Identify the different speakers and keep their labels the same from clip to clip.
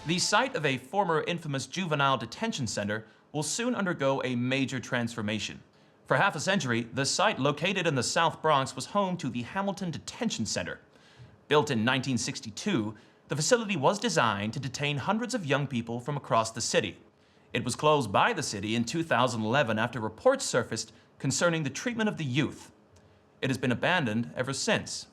Speaker 1: The site of a former infamous juvenile detention center will soon undergo a major transformation. For half a century, the site located in the South Bronx was home to the Hamilton Detention Center. Built in 1962, the facility was designed to detain hundreds of young people from across the city. It was closed by the city in 2011 after reports surfaced concerning the treatment of the youth. It has been abandoned ever since.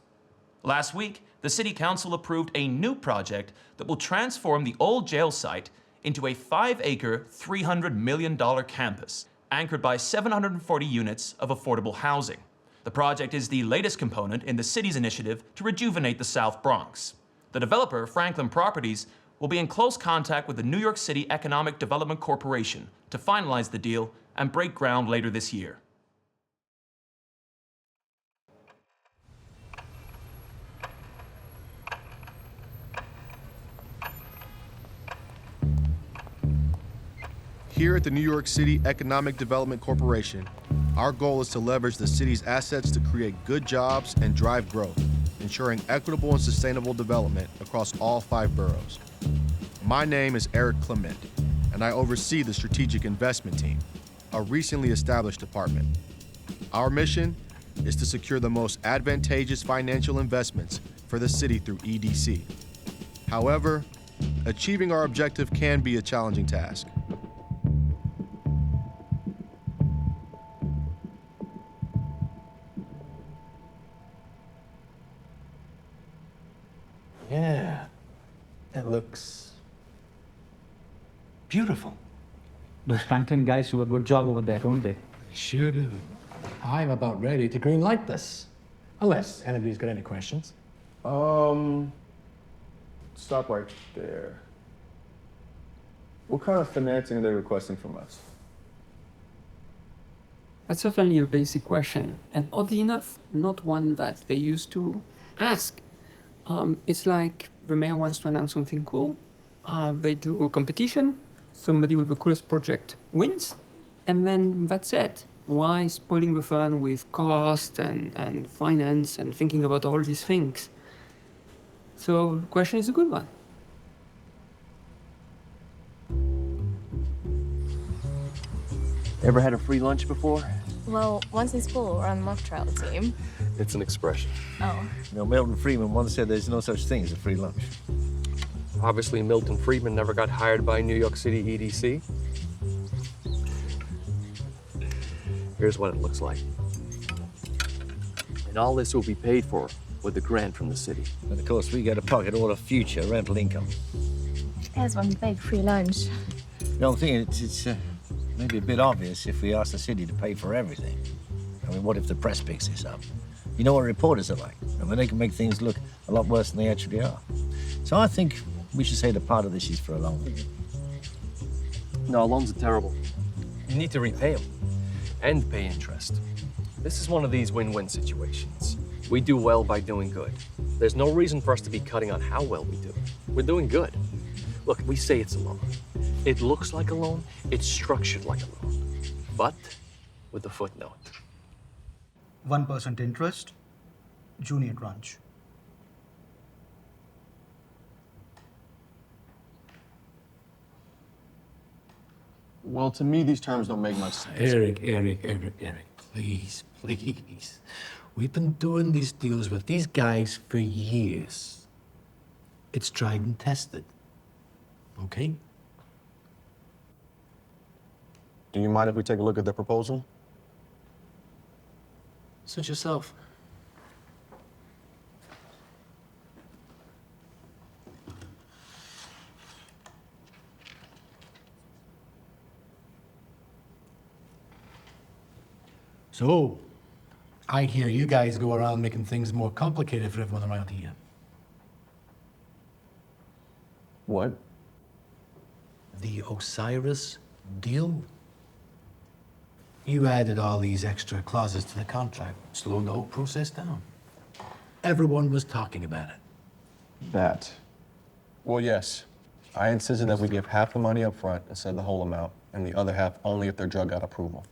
Speaker 1: Last week, the City Council approved a new project that will transform the old jail site into a 5-acre, $300 million campus, anchored by 740 units of affordable housing. The project is the latest component in the city's initiative to rejuvenate the South Bronx. The developer, Franklin Properties, will be in close contact with the New York City Economic Development Corporation to finalize the deal and break ground later this year.
Speaker 2: Here at the New York City Economic Development Corporation, our goal is to leverage the city's assets to create good jobs and drive growth, ensuring equitable and sustainable development across all 5 boroughs. My name is Eric Clement, and I oversee the Strategic Investment Team, a recently established department. Our mission is to secure the most advantageous financial investments for the city through EDC. However, achieving our objective can be a challenging task.
Speaker 3: Yeah, it looks beautiful.
Speaker 4: Those Franklin guys do a good job over there, don't they?
Speaker 3: Sure do. I'm about ready to green light this. Unless anybody's got any questions.
Speaker 5: Stop right there. What kind of financing are they requesting from us?
Speaker 6: That's certainly a basic question, and oddly enough, not one that they used to ask. It's like the mayor wants to announce something cool. They do a competition, somebody with the coolest project wins, and then that's it. Why spoiling the fun with cost and finance and thinking about all these things? So the question is a good one.
Speaker 7: Ever had a free lunch before?
Speaker 8: Well, once in school, we're on the mock trial team.
Speaker 7: It's an expression.
Speaker 8: Oh.
Speaker 9: You know, Milton Friedman once said there's no such thing as a free lunch.
Speaker 7: Obviously, Milton Friedman never got hired by New York City EDC. Here's what it looks like. And all this will be paid for with a grant from the city.
Speaker 9: And of course, we got to pocket all the future rental income.
Speaker 8: There's one big free lunch.
Speaker 9: You don't think it's maybe a bit obvious if we ask the city to pay for everything? I mean, what if the press picks this up? You know what reporters are like. I mean, they can make things look a lot worse than they actually are. So I think we should say that part of this is for a loan.
Speaker 7: No, loans are terrible. You need to repay them and pay interest. This is one of these win-win situations. We do well by doing good. There's no reason for us to be cutting on how well we do. We're doing good. Look, we say it's a loan. It looks like a loan, it's structured like a loan, but with a footnote.
Speaker 10: 1% interest, junior tranche.
Speaker 5: Well, to me, these terms don't make much sense.
Speaker 3: Eric, please. We've been doing these deals with these guys for years. It's tried and tested, okay?
Speaker 5: Do you mind if we take a look at the proposal?
Speaker 3: Suit yourself. So, I hear you guys go around making things more complicated for everyone around here.
Speaker 5: What?
Speaker 3: The Osiris deal? You added all these extra clauses to the contract, slowed the whole process down. Everyone was talking about it.
Speaker 5: That. Well, yes. I insisted that we give half the money up front instead of the whole amount, and the other half only if their drug got approval.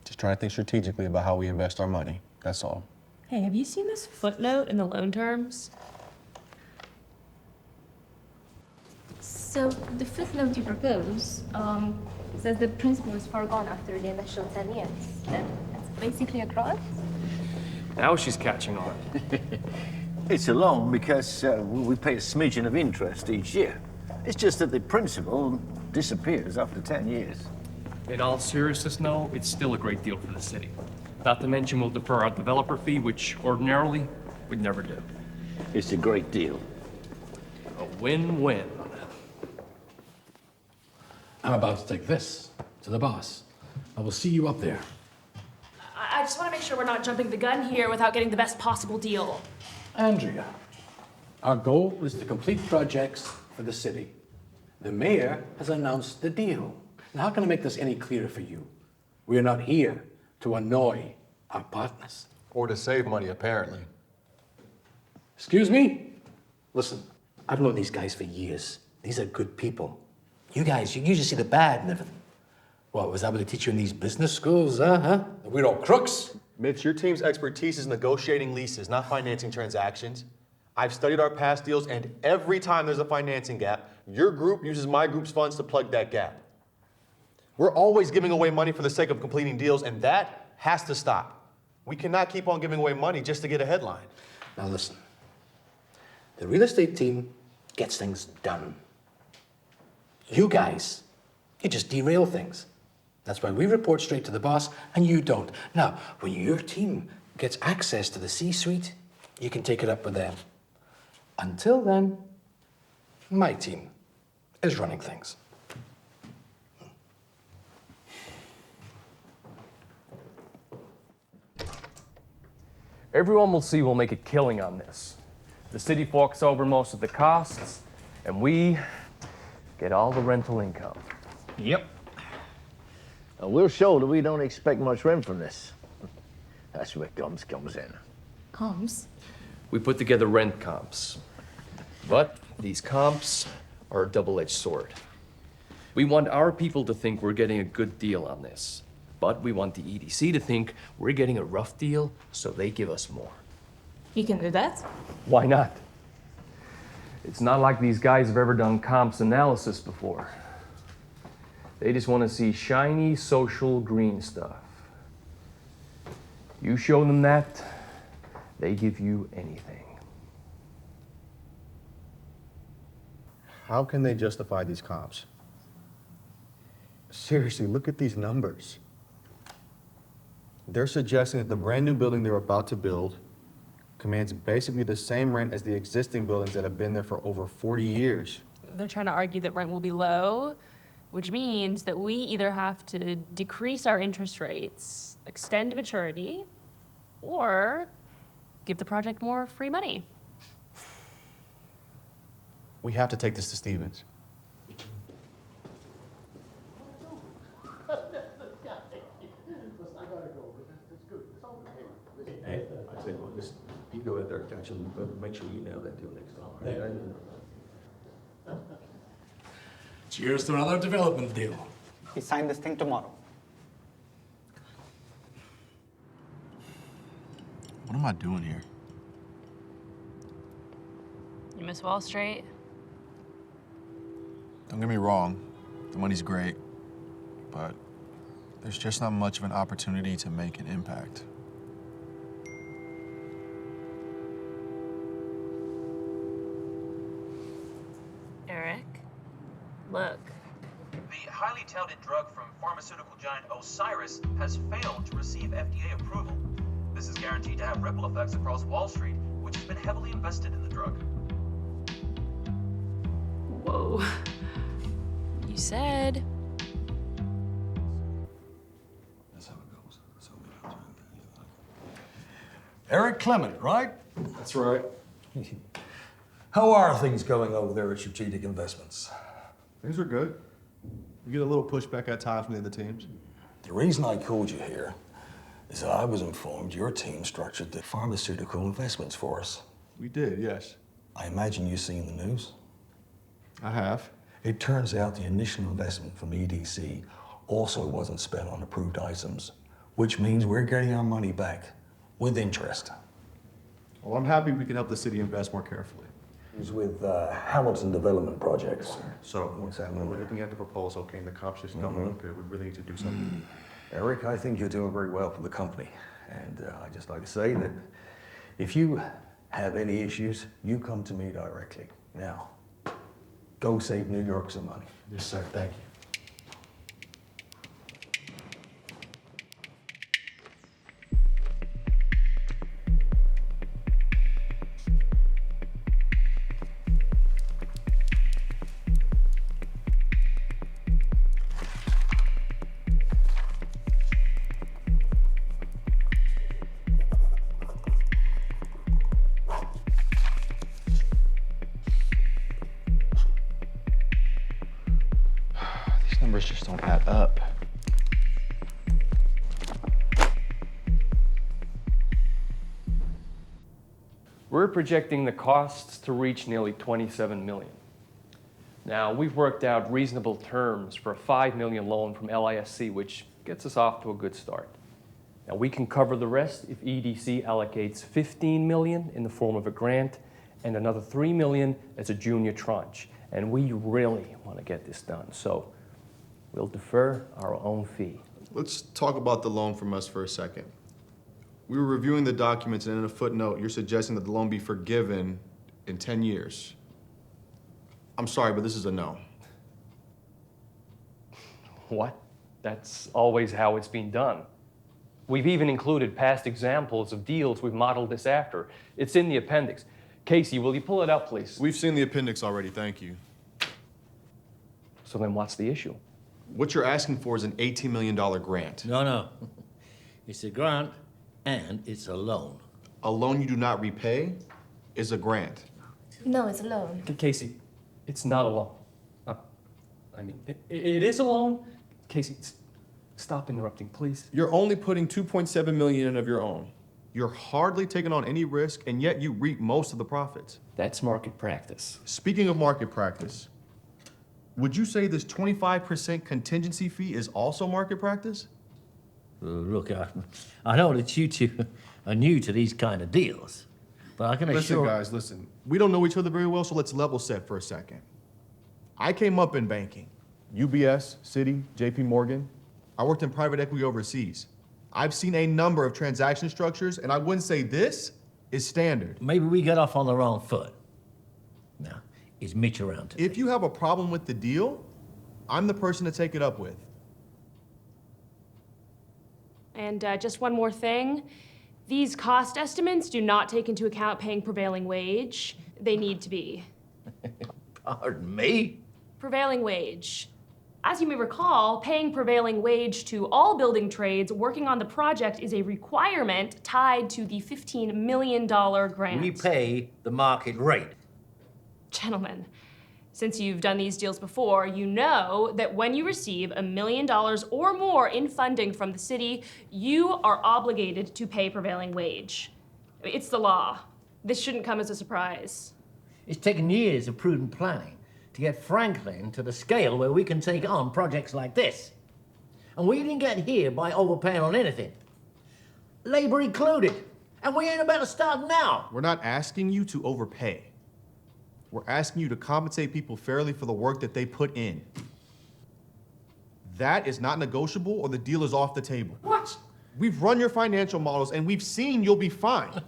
Speaker 5: Just trying to think strategically about how we invest our money, that's all.
Speaker 8: Hey, have you seen this footnote in the loan terms? So the footnote you propose says the principal is foregone after the initial 10 years. That's basically a cross?
Speaker 7: Now she's catching on.
Speaker 9: It's a loan because we pay a smidgen of interest each year. It's just that the principal disappears after 10 years.
Speaker 7: In all seriousness, no, it's still a great deal for the city. Not to mention we'll defer our developer fee, which ordinarily we'd never do.
Speaker 9: It's a great deal.
Speaker 7: A win-win.
Speaker 3: I'm about to take this to the boss. I will see you up there.
Speaker 11: I just want to make sure we're not jumping the gun here without getting the best possible deal.
Speaker 3: Andrea, our goal is to complete projects for the city. The mayor has announced the deal. Now, how can I make this any clearer for you? We are not here to annoy our partners.
Speaker 5: Or to save money, apparently.
Speaker 3: Excuse me? Listen, I've known these guys for years. These are good people. You guys, you usually see the bad and everything. What, was that what they teach you in these business schools, huh? That we're all crooks?
Speaker 2: Mitch, your team's expertise is negotiating leases, not financing transactions. I've studied our past deals, and every time there's a financing gap, your group uses my group's funds to plug that gap. We're always giving away money for the sake of completing deals, and that has to stop. We cannot keep on giving away money just to get a headline.
Speaker 3: Now listen, the real estate team gets things done. You guys, you just derail things. That's why we report straight to the boss and you don't. Now, when your team gets access to the C-suite, you can take it up with them. Until then, my team is running things.
Speaker 7: Everyone will see we'll make a killing on this. The city forks over most of the costs, and we get all the rental income.
Speaker 9: Yep. And we'll show that we don't expect much rent from this. That's where comms comes in.
Speaker 8: Comms?
Speaker 7: We put together rent comps. But these comps are a double-edged sword. We want our people to think we're getting a good deal on this. But we want the EDC to think we're getting a rough deal, so they give us more.
Speaker 8: You can do that?
Speaker 7: Why not? It's not like these guys have ever done comps analysis before. They just want to see shiny social green stuff. You show them that, they give you anything.
Speaker 2: How can they justify these comps? Seriously, look at these numbers. They're suggesting that the brand new building they're about to build commands basically the same rent as the existing buildings that have been there for over 40 years.
Speaker 11: They're trying to argue that rent will be low, which means that we either have to decrease our interest rates, extend maturity, or give the project more free money.
Speaker 2: We have to take this to Stevens.
Speaker 3: Hey, I say, well, just, you go out there, catch them, but make sure you nail that deal next time. Cheers to another development deal.
Speaker 10: We sign this thing tomorrow.
Speaker 2: What am I doing here?
Speaker 11: You miss Wall Street?
Speaker 2: Don't get me wrong, the money's great, but there's just not much of an opportunity to make an impact.
Speaker 11: Eric, look.
Speaker 1: The highly touted drug from pharmaceutical giant Osiris has failed to receive FDA approval. This is guaranteed to have ripple effects across Wall Street, which has been heavily invested in the drug.
Speaker 11: Whoa. You said.
Speaker 3: That's how it goes. Eric Clement, right?
Speaker 5: That's right.
Speaker 3: How are things going over there at Strategic Investments?
Speaker 2: Things are good. You get a little pushback at times from the other teams.
Speaker 3: The reason I called you here is that I was informed your team structured the pharmaceutical investments for us.
Speaker 2: We did, yes.
Speaker 3: I imagine you've seen the news.
Speaker 2: I have.
Speaker 3: It turns out the initial investment from EDC also wasn't spent on approved items, which means we're getting our money back with interest.
Speaker 2: Well, I'm happy we can help the city invest more carefully.
Speaker 12: He's with Hamilton Development Projects.
Speaker 2: So,
Speaker 12: What's that
Speaker 2: when we're
Speaker 12: mean?
Speaker 2: looking at the proposal, okay, and the competition coming up here, we really need to do something.
Speaker 12: Eric, I think you're doing very well for the company. And I'd just like to say that if you have any issues, you come to me directly. Now, go save New York some money.
Speaker 3: Yes, sir. Thank you.
Speaker 13: These numbers just don't add up.
Speaker 7: We're projecting the costs to reach nearly 27 million. Now, we've worked out reasonable terms for a 5 million loan from LISC, which gets us off to a good start. Now, we can cover the rest if EDC allocates 15 million in the form of a grant and another 3 million as a junior tranche. And we really want to get this done, so we'll defer our own fee.
Speaker 2: Let's talk about the loan from us for a second. We were reviewing the documents, and in a footnote, you're suggesting that the loan be forgiven in 10 years. I'm sorry, but this is a no.
Speaker 7: What? That's always how it's been done. We've even included past examples of deals we've modeled this after. It's in the appendix. Casey, will you pull it up, please?
Speaker 2: We've seen the appendix already, thank you.
Speaker 7: So then what's the issue?
Speaker 2: What you're asking for is an $18 million grant.
Speaker 9: No. It's a grant and it's a loan.
Speaker 2: A loan you do not repay is a grant.
Speaker 8: No, it's a loan.
Speaker 7: Casey, it's not a loan. It is a loan. Casey, stop interrupting, please.
Speaker 2: You're only putting 2.7 million in of your own. You're hardly taking on any risk, and yet you reap most of the profits.
Speaker 7: That's market practice.
Speaker 2: Speaking of market practice, would you say this 25% contingency fee is also market practice?
Speaker 9: Look, I know that you two are new to these kind of deals, but I can assure...
Speaker 2: Listen, guys, listen. We don't know each other very well, so let's level set for a second. I came up in banking. UBS, Citi, JP Morgan. I worked in private equity overseas. I've seen a number of transaction structures, and I wouldn't say this is standard.
Speaker 9: Maybe we got off on the wrong foot. Now, is Mitch around today?
Speaker 2: If you have a problem with the deal, I'm the person to take it up with.
Speaker 11: And just one more thing. These cost estimates do not take into account paying prevailing wage. They need to be.
Speaker 9: Pardon me?
Speaker 11: Prevailing wage. As you may recall, paying prevailing wage to all building trades working on the project is a requirement tied to the $15 million grant.
Speaker 9: We pay the market rate.
Speaker 11: Gentlemen, since you've done these deals before, you know that when you receive $1 million or more in funding from the city, you are obligated to pay prevailing wage. It's the law. This shouldn't come as a surprise.
Speaker 9: It's taken years of prudent planning to get Franklin to the scale where we can take on projects like this. And we didn't get here by overpaying on anything, labor included. And we ain't about to start now.
Speaker 2: We're not asking you to overpay. We're asking you to compensate people fairly for the work that they put in. That is not negotiable, or the deal is off the table.
Speaker 9: What?
Speaker 2: We've run your financial models, and we've seen you'll be fine.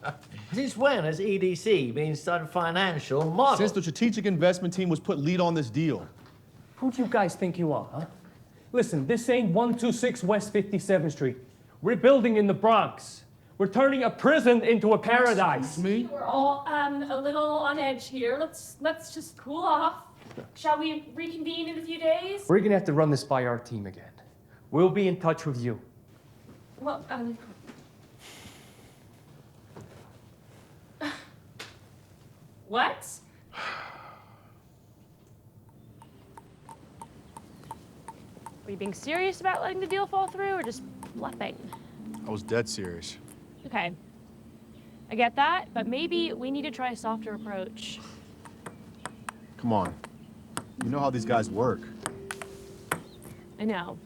Speaker 9: Since when has EDC been studying financial models?
Speaker 2: Since the strategic investment team was put lead on this deal.
Speaker 7: Who do you guys think you are, huh? Listen, this ain't 126 West 57th Street. We're building in the Bronx. We're turning a prison into a paradise.
Speaker 2: Me?
Speaker 11: We're all a little on edge here. Let's just cool off. Shall we reconvene in a few days?
Speaker 7: We're gonna have to run this by our team again. We'll be in touch with you.
Speaker 11: Well, what? Were you being serious about letting the deal fall through, or just bluffing?
Speaker 2: I was dead serious.
Speaker 11: Okay. I get that, but maybe we need to try a softer approach.
Speaker 2: Come on. You know how these guys work.
Speaker 11: I know.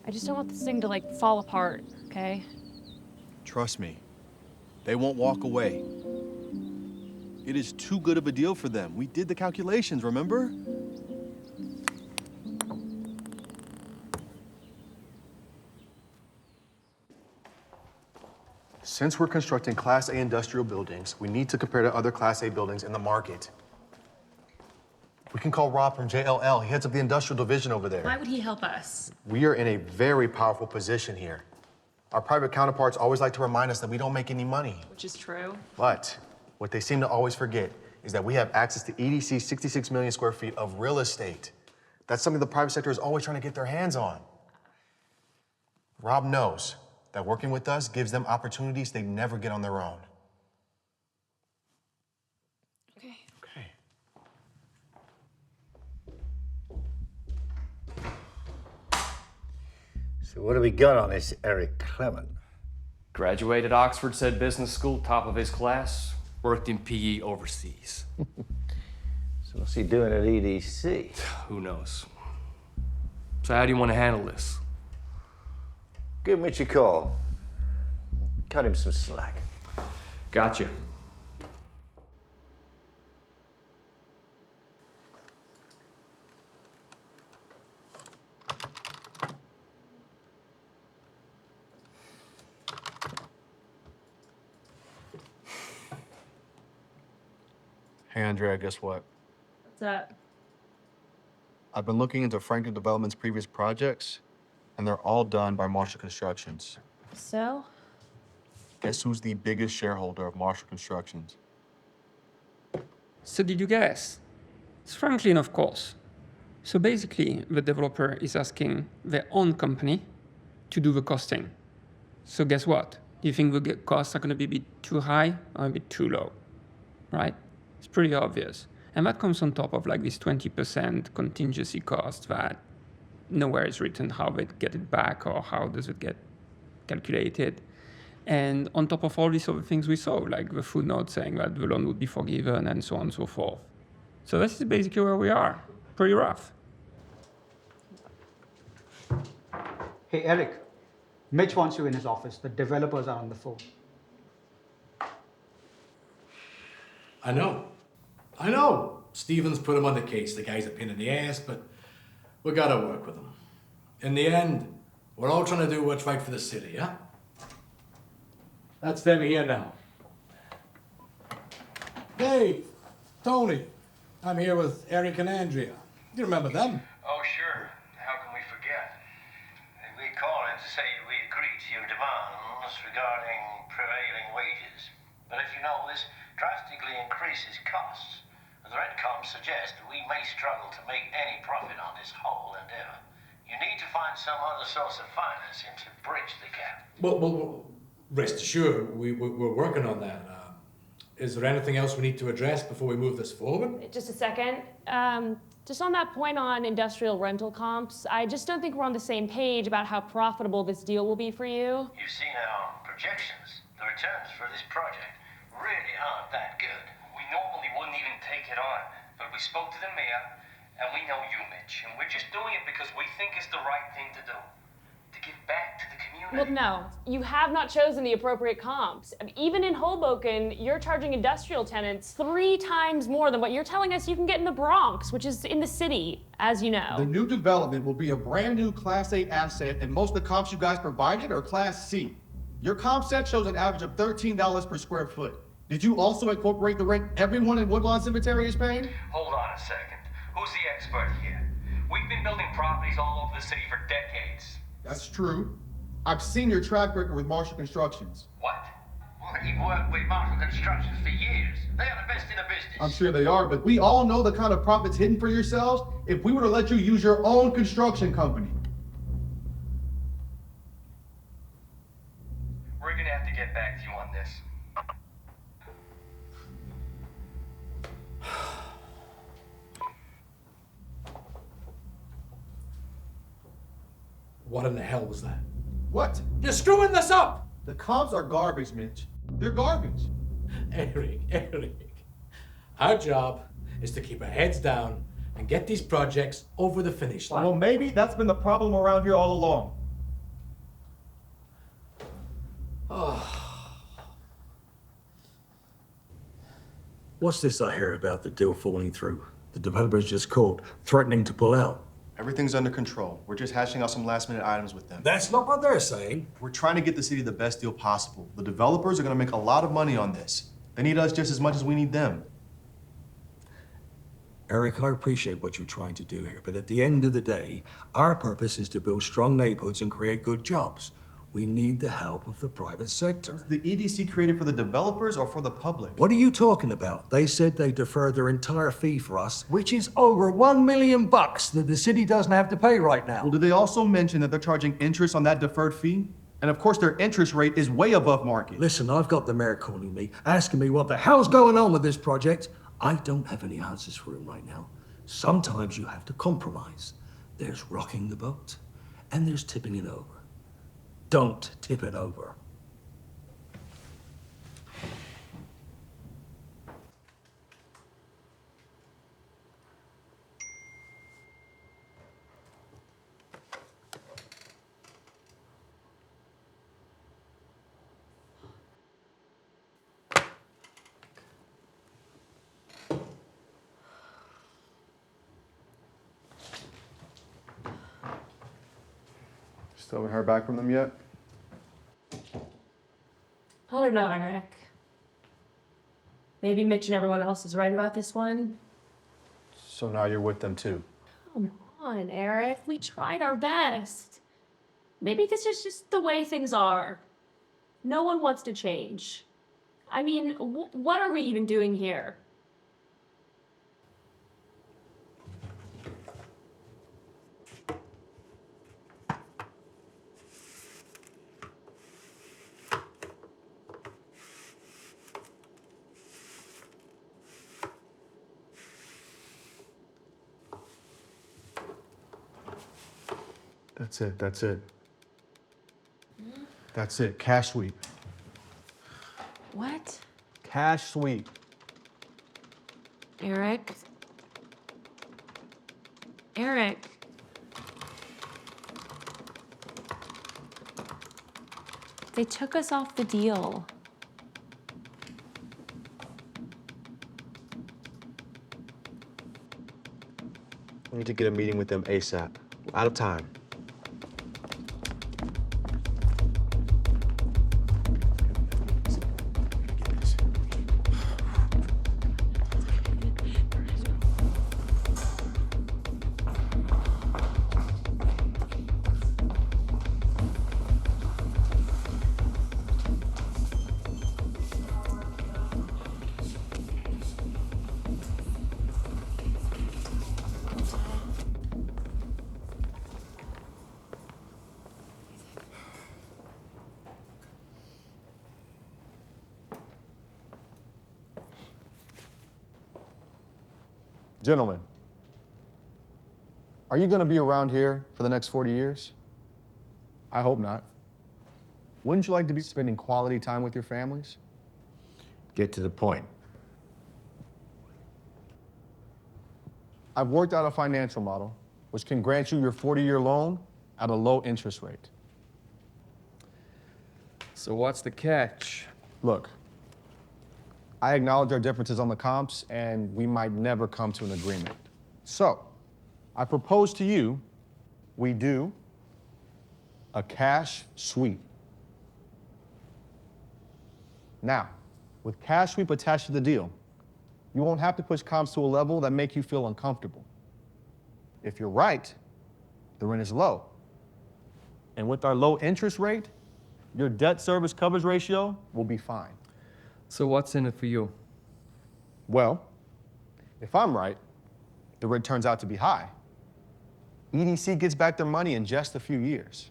Speaker 11: I just don't want this thing to, like, fall apart, okay?
Speaker 2: Trust me. They won't walk away. It is too good of a deal for them. We did the calculations, remember? Since we're constructing Class A industrial buildings, we need to compare to other Class A buildings in the market. We can call Rob from JLL. He heads up the industrial division over there.
Speaker 11: Why would he help us?
Speaker 2: We are in a very powerful position here. Our private counterparts always like to remind us that we don't make any money.
Speaker 11: Which is true.
Speaker 2: But what they seem to always forget is that we have access to EDC's 66 million square feet of real estate. That's something the private sector is always trying to get their hands on. Rob knows that working with us gives them opportunities they never get on their own.
Speaker 11: Okay.
Speaker 2: Okay.
Speaker 9: So what do we got on this Eric Clement?
Speaker 7: Graduated Oxford said business school, top of his class, worked in PE overseas.
Speaker 9: So what's he doing at EDC?
Speaker 7: Who knows? So how do you want to handle this?
Speaker 9: Give Mitch a call. Cut him some slack.
Speaker 7: Gotcha.
Speaker 2: Hey, Andrea, guess what?
Speaker 11: What's up?
Speaker 2: I've been looking into Franklin Development's previous projects, and they're all done by Marshall Constructions.
Speaker 11: So?
Speaker 2: Guess who's the biggest shareholder of Marshall Constructions?
Speaker 6: So did you guess? It's Franklin, of course. So basically, the developer is asking their own company to do the costing. So guess what? Do you think the costs are going to be a bit too high or a bit too low? Right? It's pretty obvious. And that comes on top of like this 20% contingency cost that nowhere is written how they get it back or how does it get calculated. And on top of all these other things we saw, like the footnote saying that the loan would be forgiven and so on and so forth. So this is basically where we are. Pretty rough.
Speaker 10: Hey, Eric. Mitch wants you in his office. The developers are on the phone.
Speaker 3: I know. Stevens put him on the case. The guy's a pain in the ass, but we gotta work with him. In the end, we're all trying to do what's right for the city, yeah? That's them here now. Dave, Tony, I'm here with Eric and Andrea. You remember them?
Speaker 14: Oh, sure. How can we forget? We called in to say we agree to your demands regarding prevailing wages. But as you know, this drastically increases costs. The rent comps suggest that we may struggle to make any profit on this whole endeavor. You need to find some other source of financing to bridge the gap.
Speaker 3: Well, rest assured, we're working on that. Is there anything else we need to address before we move this forward?
Speaker 11: Just a second. Just on that point on industrial rental comps, I just don't think we're on the same page about how profitable this deal will be for you.
Speaker 14: You've seen our projections. The returns for this project really aren't that good. We normally wouldn't even take it on, but we spoke to the mayor, and we know you, Mitch, and we're just doing it because we think it's the right thing to do. To give back to the community.
Speaker 11: Well, no, you have not chosen the appropriate comps. Even in Hoboken, you're charging industrial tenants 3 times more than what you're telling us you can get in the Bronx, which is in the city, as you know.
Speaker 15: The new development will be a brand new Class A asset, and most of the comps you guys provided are Class C. Your comp set shows an average of $13 per square foot. Did you also incorporate the rent everyone in Woodlawn Cemetery is paying?
Speaker 14: Hold on a second. Who's the expert here? We've been building properties all over the city for decades.
Speaker 15: That's true. I've seen your track record with Marshall Constructions.
Speaker 14: What? Well, you've worked with Marshall Constructions for years. They are the best in the business.
Speaker 15: I'm sure they are, but we all know the kind of profits hidden for yourselves if we were to let you use your own construction company.
Speaker 14: We're gonna have to get back to you on this.
Speaker 3: What in the hell was that?
Speaker 15: What?
Speaker 3: You're screwing this up!
Speaker 15: The comps are garbage, Mitch. They're garbage.
Speaker 3: Eric. Our job is to keep our heads down and get these projects over the finish line.
Speaker 15: Well, maybe that's been the problem around here all along.
Speaker 12: What's this I hear about the deal falling through? The developer's just called, threatening to pull out.
Speaker 2: Everything's under control. We're just hashing out some last-minute items with them.
Speaker 12: That's not what they're saying.
Speaker 2: We're trying to get the city the best deal possible. The developers are gonna make a lot of money on this. They need us just as much as we need them.
Speaker 12: Eric, I appreciate what you're trying to do here, but at the end of the day, our purpose is to build strong neighborhoods and create good jobs. We need the help of the private sector.
Speaker 2: Is the EDC created for the developers or for the public?
Speaker 12: What are you talking about? They said they deferred their entire fee for us, which is over $1 million that the city doesn't have to pay right now.
Speaker 2: Well, did they also mention that they're charging interest on that deferred fee? And of course, their interest rate is way above market.
Speaker 12: Listen, I've got the mayor calling me, asking me what the hell's going on with this project. I don't have any answers for him right now. Sometimes you have to compromise. There's rocking the boat, and there's tipping it over. Don't tip it over.
Speaker 2: Still haven't heard back from them yet?
Speaker 11: I don't know, Eric. Maybe Mitch and everyone else is right about this one.
Speaker 2: So now you're with them too?
Speaker 11: Come on, Eric. We tried our best. Maybe this is just the way things are. No one wants to change. I mean, what are we even doing here?
Speaker 2: That's it, that's it. That's it, cash sweep.
Speaker 11: What?
Speaker 2: Cash sweep.
Speaker 11: Eric? Eric? They took us off the deal.
Speaker 13: We need to get a meeting with them ASAP. We're out of time.
Speaker 2: Gentlemen, are you gonna be around here for the next 40 years? I hope not. Wouldn't you like to be spending quality time with your families?
Speaker 9: Get to the point.
Speaker 2: I've worked out a financial model which can grant you your 40-year loan at a low interest rate.
Speaker 16: So what's the catch?
Speaker 2: Look, I acknowledge our differences on the comps, and we might never come to an agreement. So, I propose to you, we do a cash sweep. Now, with cash sweep attached to the deal, you won't have to push comps to a level that make you feel uncomfortable. If you're right, the rent is low. And with our low interest rate, your debt service coverage ratio will be fine.
Speaker 16: So what's in it for you?
Speaker 2: Well, if I'm right, the rent turns out to be high. EDC gets back their money in just a few years.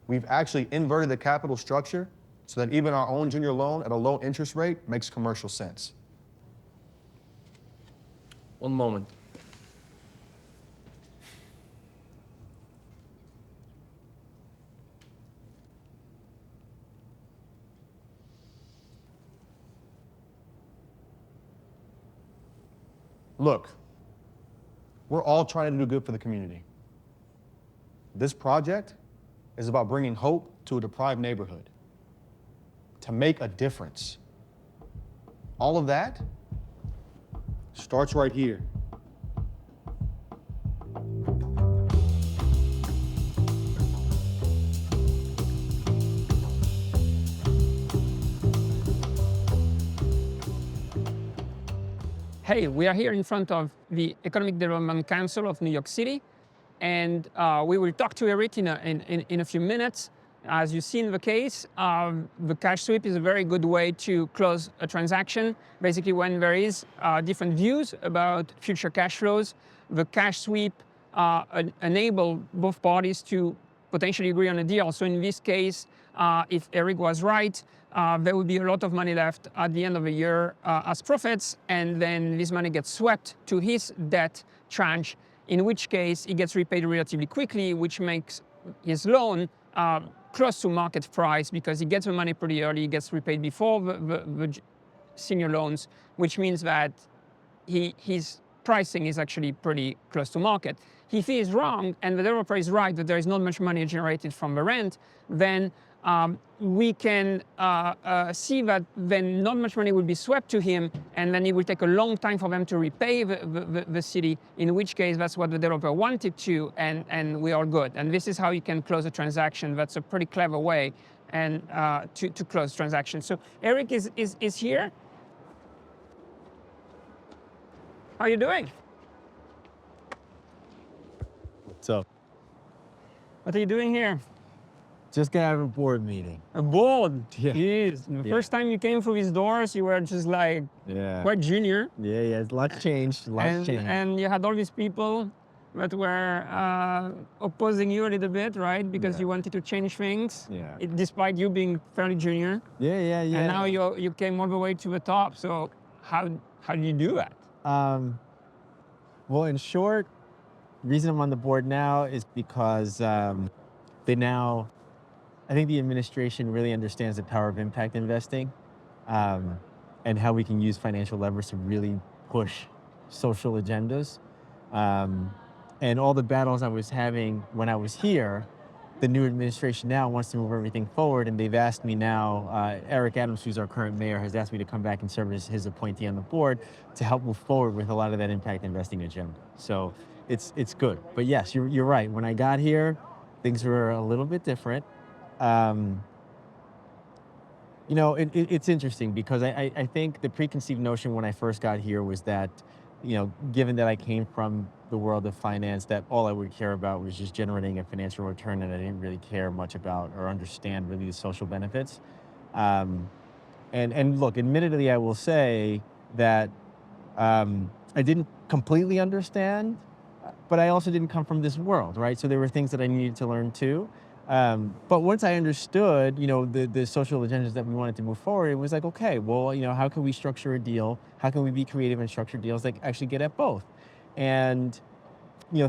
Speaker 2: We've actually inverted the capital structure so that even our own junior loan at a low interest rate makes commercial sense.
Speaker 16: One moment.
Speaker 2: Look, we're all trying to do good for the community. This project is about bringing hope to a deprived neighborhood, to make a difference. All of that
Speaker 15: Starts right here.
Speaker 6: Hey, we are here in front of the Economic Development Council of New York City, and we will talk to Eric in a few minutes. As you see in the case, the cash sweep is a very good way to close a transaction. Basically, when there is different views about future cash flows, the cash sweep enable both parties to potentially agree on a deal. So in this case, if Eric was right, there would be a lot of money left at the end of the year as profits, and then this money gets swept to his debt tranche, in which case it gets repaid relatively quickly, which makes his loan close to market price because he gets the money pretty early, he gets repaid before the senior loans, which means that his pricing is actually pretty close to market. If he is wrong and the developer is right that there is not much money generated from the rent, then we can see that then not much money will be swept to him, and then it will take a long time for them to repay the city, in which case that's what the developer wanted to, and we are good. And this is how you can close a transaction. That's a pretty clever way and to close transactions. So Eric is here. How are you doing?
Speaker 13: What's up?
Speaker 6: What are you doing here?
Speaker 13: Just gonna have a board meeting.
Speaker 6: A board?
Speaker 13: Yeah.
Speaker 6: Jeez. The first time you came through these doors, you were just like quite junior.
Speaker 13: Yeah, a lot changed,
Speaker 6: And you had all these people that were opposing you a little bit, right? Because you wanted to change things, despite you being fairly junior.
Speaker 13: Yeah.
Speaker 6: And now you came all the way to the top. So how do you do that?
Speaker 13: Well, in short, the reason I'm on the board now is because I think the administration really understands the power of impact investing and how we can use financial leverage to really push social agendas. And all the battles I was having when I was here, the new administration now wants to move everything forward, and they've asked me now, Eric Adams, who's our current mayor, has asked me to come back and serve as his appointee on the board to help move forward with a lot of that impact investing agenda. So it's good. But yes, you're right. When I got here, things were a little bit different. It's interesting because I think the preconceived notion when I first got here was that, given that I came from the world of finance, that all I would care about was just generating a financial return, and I didn't really care much about or understand really the social benefits. And look, admittedly, I will say that I didn't completely understand, but I also didn't come from this world, right? So there were things that I needed to learn too. But once I understood, the social agendas that we wanted to move forward, it was like, okay, well, how can we structure a deal? How can we be creative and structure deals that actually get at both? And,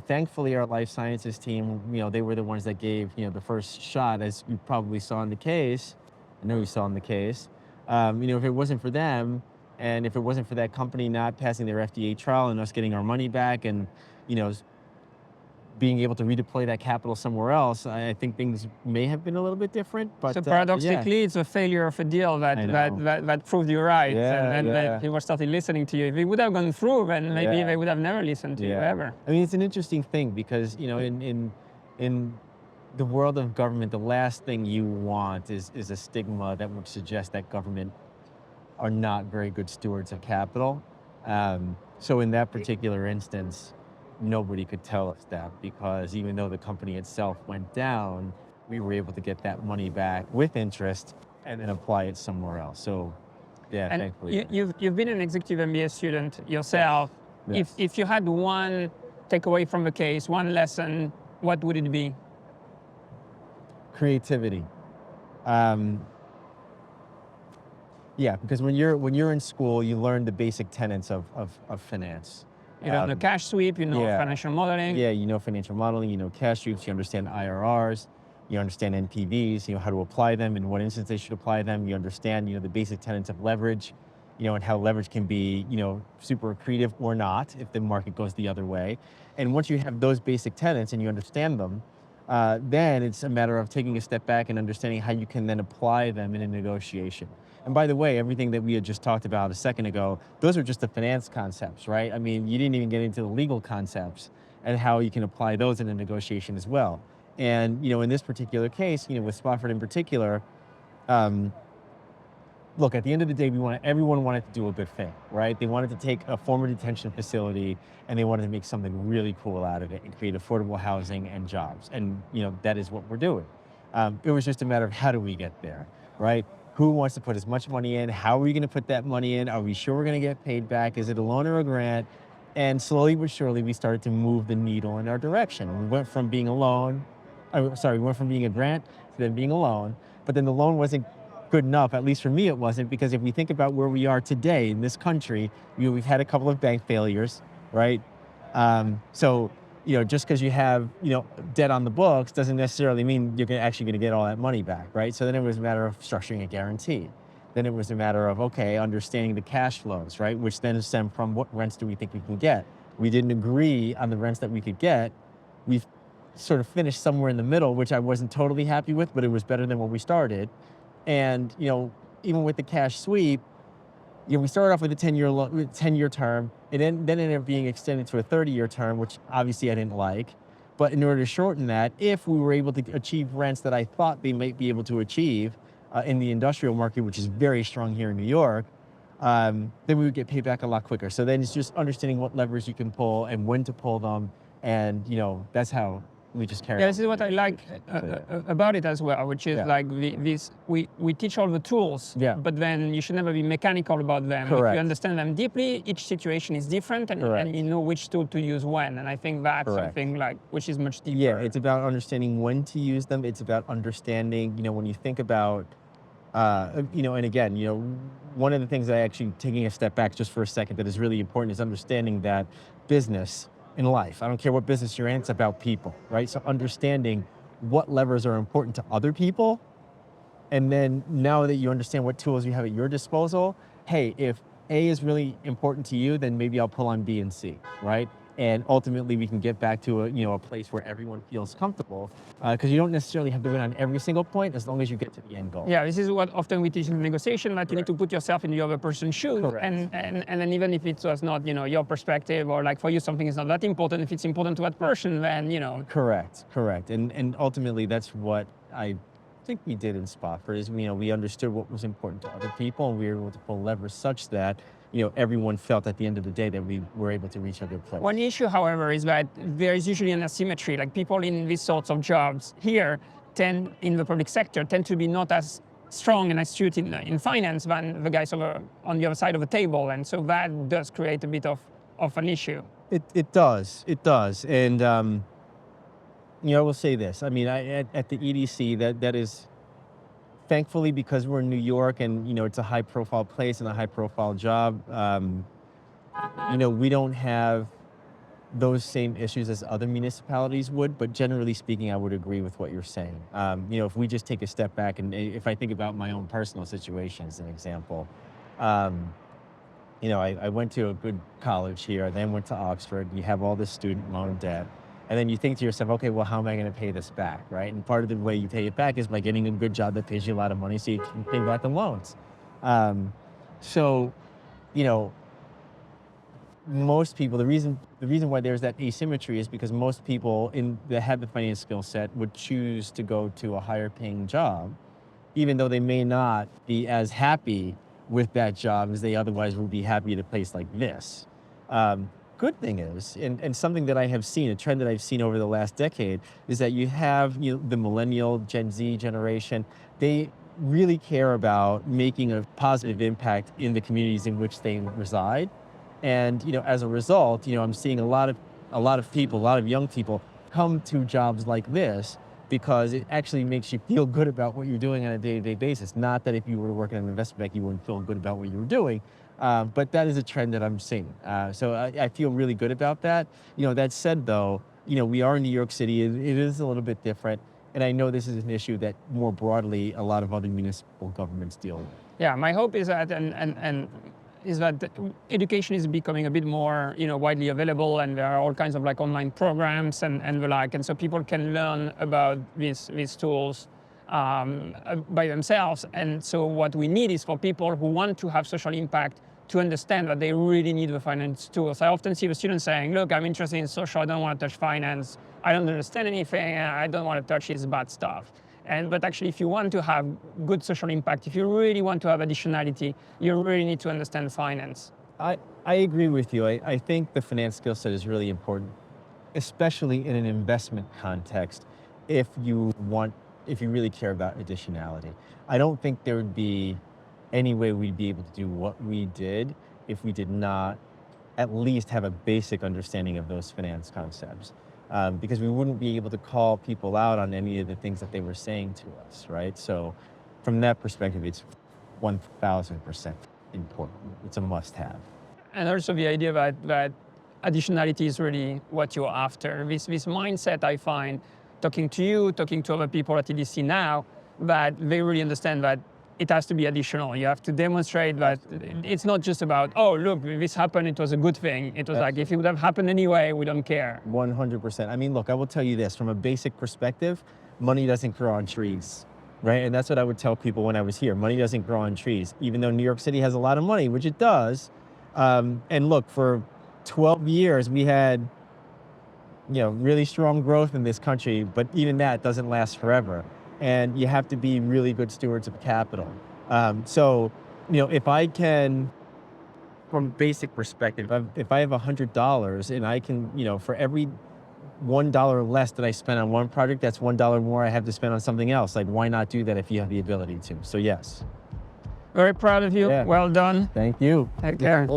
Speaker 13: thankfully our life sciences team, they were the ones that gave, the first shot, as you probably saw in the case. I know you saw in the case. If it wasn't for them, and if it wasn't for that company not passing their FDA trial and us getting our money back and, being able to redeploy that capital somewhere else, I think things may have been a little bit different. But
Speaker 6: so paradoxically, it's a failure of a deal that proved you right, and that people started listening to you. If it would have gone through, then maybe they would have never listened to you ever.
Speaker 13: I mean, it's an interesting thing because in the world of government, the last thing you want is a stigma that would suggest that government are not very good stewards of capital. So in that particular instance, nobody could tell us that, because even though the company itself went down, we were able to get that money back with interest and then apply it somewhere else. So,
Speaker 6: and
Speaker 13: thankfully.
Speaker 6: You've been an executive MBA student yourself.
Speaker 13: Yes.
Speaker 6: If you had one takeaway from the case, one lesson, what would it be?
Speaker 13: Creativity. Because when you're in school, you learn the basic tenets of finance.
Speaker 6: You know the cash sweep, financial modeling.
Speaker 13: Yeah, financial modeling, cash sweeps, you understand IRRs, you understand NPVs, how to apply them, in what instance they should apply them. You understand, the basic tenets of leverage, and how leverage can be, super accretive or not if the market goes the other way. And once you have those basic tenets and you understand them, then it's a matter of taking a step back and understanding how you can then apply them in a negotiation. And by the way, everything that we had just talked about a second ago, those are just the finance concepts, right? I mean, you didn't even get into the legal concepts and how you can apply those in a negotiation as well. And, in this particular case, with Spofford in particular, look, at the end of the day, everyone wanted to do a good thing, right? They wanted to take a former detention facility and they wanted to make something really cool out of it and create affordable housing and jobs. And, that is what we're doing. It was just a matter of how do we get there, right? Who wants to put as much money in? How are we going to put that money in? Are we sure we're going to get paid back? Is it a loan or a grant? And slowly but surely, we started to move the needle in our direction. We went from being a loan, we went from being a grant to then being a loan. But then the loan wasn't good enough, at least for me it wasn't, because if we think about where we are today in this country, we've had a couple of bank failures, right? So, just because you have, debt on the books doesn't necessarily mean you're actually going to get all that money back, right? So then it was a matter of structuring a guarantee. Then it was a matter of, okay, understanding the cash flows, right? Which then stem from what rents do we think we can get? We didn't agree on the rents that we could get. We've sort of finished somewhere in the middle, which I wasn't totally happy with, but it was better than what we started. And, even with the cash sweep, we started off with a 10-year term. It then ended up being extended to a 30-year term, which obviously I didn't like. But in order to shorten that, if we were able to achieve rents that I thought they might be able to achieve in the industrial market, which is very strong here in New York, then we would get paid back a lot quicker. So then it's just understanding what levers you can pull and when to pull them. And, that's how we just carry on.
Speaker 6: This is what I like about it as well, which is like we teach all the tools, but then you should never be mechanical about them.
Speaker 13: Correct.
Speaker 6: If you understand them deeply, each situation is different, and you know which tool to use when. And I think that's something which is much deeper.
Speaker 13: Yeah, it's about understanding when to use them. It's about understanding, when you think about, and again, one of the things I actually, taking a step back just for a second, that is really important is understanding that business in life, I don't care what business you're in, it's about people, right? So understanding what levers are important to other people, and then now that you understand what tools you have at your disposal, hey, if A is really important to you, then maybe I'll pull on B and C, right? And ultimately we can get back to a place where everyone feels comfortable, because you don't necessarily have to win on every single point as long as you get to the end goal.
Speaker 6: Yeah, this is what often we teach in negotiation, that you need to put yourself in the other person's shoes. And then even if it was not, your perspective, or like for you something is not that important, if it's important to that person, then,
Speaker 13: Correct. And ultimately that's what I think we did in Spofford is, we understood what was important to other people, and we were able to pull levers such that everyone felt at the end of the day that we were able to reach a good place.
Speaker 6: One issue, however, is that there is usually an asymmetry. Like people in these sorts of jobs here in the public sector tend to be not as strong and astute in finance than the guys on the other side of the table. And so that does create a bit of an issue.
Speaker 13: It does. And, I will say this. I mean, at the EDC, that is, thankfully, because we're in New York and, it's a high-profile place and a high-profile job, we don't have those same issues as other municipalities would. But generally speaking, I would agree with what you're saying. If we just take a step back, and if I think about my own personal situation as an example, I went to a good college here, then went to Oxford. You have all this student loan debt. And then you think to yourself, okay, well, how am I going to pay this back, right? And part of the way you pay it back is by getting a good job that pays you a lot of money so you can pay back the loans. Most people, the reason why there's that asymmetry is because most people that have the finance skill set would choose to go to a higher paying job, even though they may not be as happy with that job as they otherwise would be happy at a place like this. Good thing is, and something that I have seen, a trend that I've seen over the last decade, is that you have the millennial, Gen Z generation. They really care about making a positive impact in the communities in which they reside. And as a result, I'm seeing a lot of people, a lot of young people come to jobs like this because it actually makes you feel good about what you're doing on a day-to-day basis. Not that if you were to work in an investment bank, you wouldn't feel good about what you were doing. But that is a trend that I'm seeing. So I feel really good about that. That said, though, we are in New York City. It is a little bit different. And I know this is an issue that more broadly a lot of other municipal governments deal with.
Speaker 6: Yeah, my hope is that is that education is becoming a bit more widely available, and there are all kinds of like online programs and the like, and so people can learn about these tools by themselves. And so what we need is for people who want to have social impact to understand that they really need the finance tools. I often see the students saying, look, I'm interested in social, I don't want to touch finance, I don't understand anything, I don't want to touch this bad stuff. But actually, if you want to have good social impact, if you really want to have additionality, you really need to understand finance.
Speaker 13: I agree with you. I think the finance skill set is really important, especially in an investment context, if you really care about additionality. I don't think there would be any way we'd be able to do what we did if we did not at least have a basic understanding of those finance concepts. Because we wouldn't be able to call people out on any of the things that they were saying to us, right? So from that perspective, it's 1000% important. It's a must-have.
Speaker 6: And also the idea that additionality is really what you're after. This mindset, I find, talking to you, talking to other people at EDC now, that they really understand that it has to be additional. You have to demonstrate that it's not just about, oh, look, this happened, it was a good thing. It was like, if it would have happened anyway, we don't care.
Speaker 13: 100%. I mean, look, I will tell you this, from a basic perspective, money doesn't grow on trees, right? And that's what I would tell people when I was here. Money doesn't grow on trees, even though New York City has a lot of money, which it does. And look, for 12 years, we had, really strong growth in this country, but even that doesn't last forever. And you have to be really good stewards of capital. So, if I can, from a basic perspective, if I have $100 and I can, for every $1 less that I spend on one project, that's $1 more I have to spend on something else. Like, why not do that if you have the ability to? So yes.
Speaker 6: Very proud of you.
Speaker 13: Yeah.
Speaker 6: Well done.
Speaker 13: Thank you.
Speaker 6: Take care.